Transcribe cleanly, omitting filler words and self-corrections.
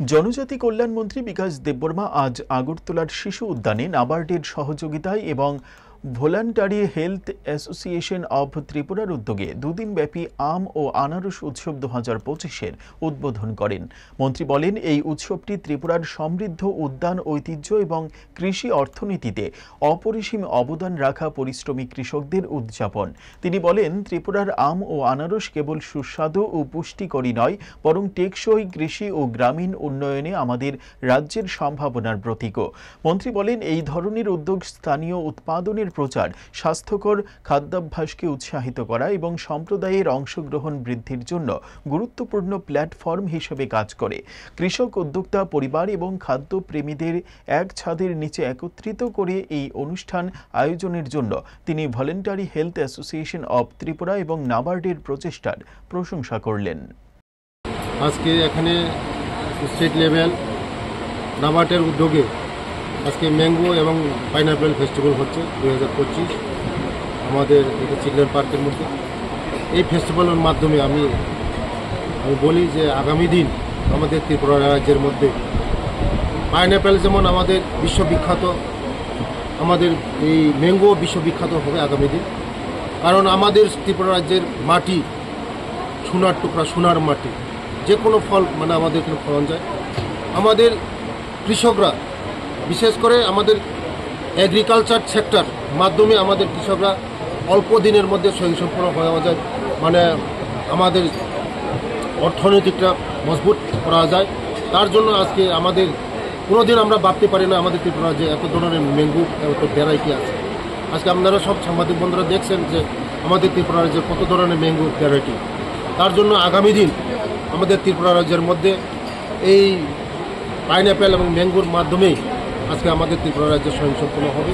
জনজাতি কল্যাণ মন্ত্রী বিকাশ দেববর্মা আজ আগরতলার শিশু উদ্যানে নাবার্ডের সহযোগিতায় এবং ভলান্টারি হেলথ অ্যাসোসিয়েশন অব ত্রিপুরার উদ্যোগে দুদিনব্যাপী আম ও আনারস উৎসব 2025-এর উদ্বোধন করেন। মন্ত্রী বলেন, এই উৎসবটি ত্রিপুরার সমৃদ্ধ উদ্যান ঐতিহ্য এবং কৃষি অর্থনীতিতে অপরিসীম অবদান রাখা পরিশ্রমী কৃষকদের উদযাপন। তিনি বলেন, ত্রিপুরার আম ও আনারস কেবল সুস্বাদু ও পুষ্টিকরই নয়, বরং টেকসই কৃষি ও গ্রামীণ উন্নয়নে আমাদের রাজ্যের সম্ভাবনার প্রতীকও। মন্ত্রী বলেন, এই ধরনের উদ্যোগ স্থানীয় উৎপাদনের প্রচার, স্বাস্থ্যকর খাদ্যাভ্যাসকে উৎসাহিত করা এবং সম্প্রদায়ের অংশগ্রহণ বৃদ্ধির জন্য গুরুত্বপূর্ণ প্ল্যাটফর্ম হিসেবে কাজ করে। কৃষক, উদ্যোক্তা, পরিবার এবং খাদ্যপ্রেমীদের এক ছাদের নিচে একত্রিত করে এই অনুষ্ঠান আয়োজনের জন্য তিনি voluntary health association of Tripura এবং নাবার্ডের প্রচেষ্টার প্রশংসা করলেন। আজকে এখানে স্টেট লেভেল নাবার্ডের উদ্যোগে আজকে ম্যাঙ্গো এবং পাইনাপেল ফেস্টিভ্যাল হচ্ছে 2025 আমাদের চিলড্রেন পার্কের মধ্যে। এই ফেস্টিভ্যালের মাধ্যমে আমি বলি যে আগামী দিন আমাদের ত্রিপুরা রাজ্যের মধ্যে পাইনাপেল যেমন আমাদের বিশ্ববিখ্যাত, আমাদের এই ম্যাঙ্গো বিশ্ববিখ্যাত হবে আগামী দিন। কারণ আমাদের ত্রিপুরা রাজ্যের মাটি সোনার টুকরা, সোনার মাটি, যে কোনো ফল আমাদের এখানে ফলন যায়। আমাদের কৃষকরা, বিশেষ করে আমাদের এগ্রিকালচার সেক্টর মাধ্যমে আমাদের কৃষকরা অল্প দিনের মধ্যে স্বয়ংসম্পূর্ণ হওয়া যায়, আমাদের অর্থনৈতিকটা মজবুত করা যায়। তার জন্য আজকে আমাদের কোনোদিন আমরা ভাবতে পারি না আমাদের ত্রিপুরা যে এত ধরনের ম্যাঙ্গো, এত ভ্যারাইটি আছে। আজকে আপনারা সব সাংবাদিক বন্ধুরা দেখছেন যে আমাদের ত্রিপুরা রাজ্যে কত ধরনের ম্যাঙ্গো ভ্যারাইটি। তার জন্য আগামী দিন আমাদের ত্রিপুরা রাজ্যের মধ্যে এই পাইনাপেল এবং ম্যাঙ্গোর মাধ্যমেই আজকে আমাদের ত্রিপুরা রাজ্যে স্বয়ংসম্পূর্ণ হবে।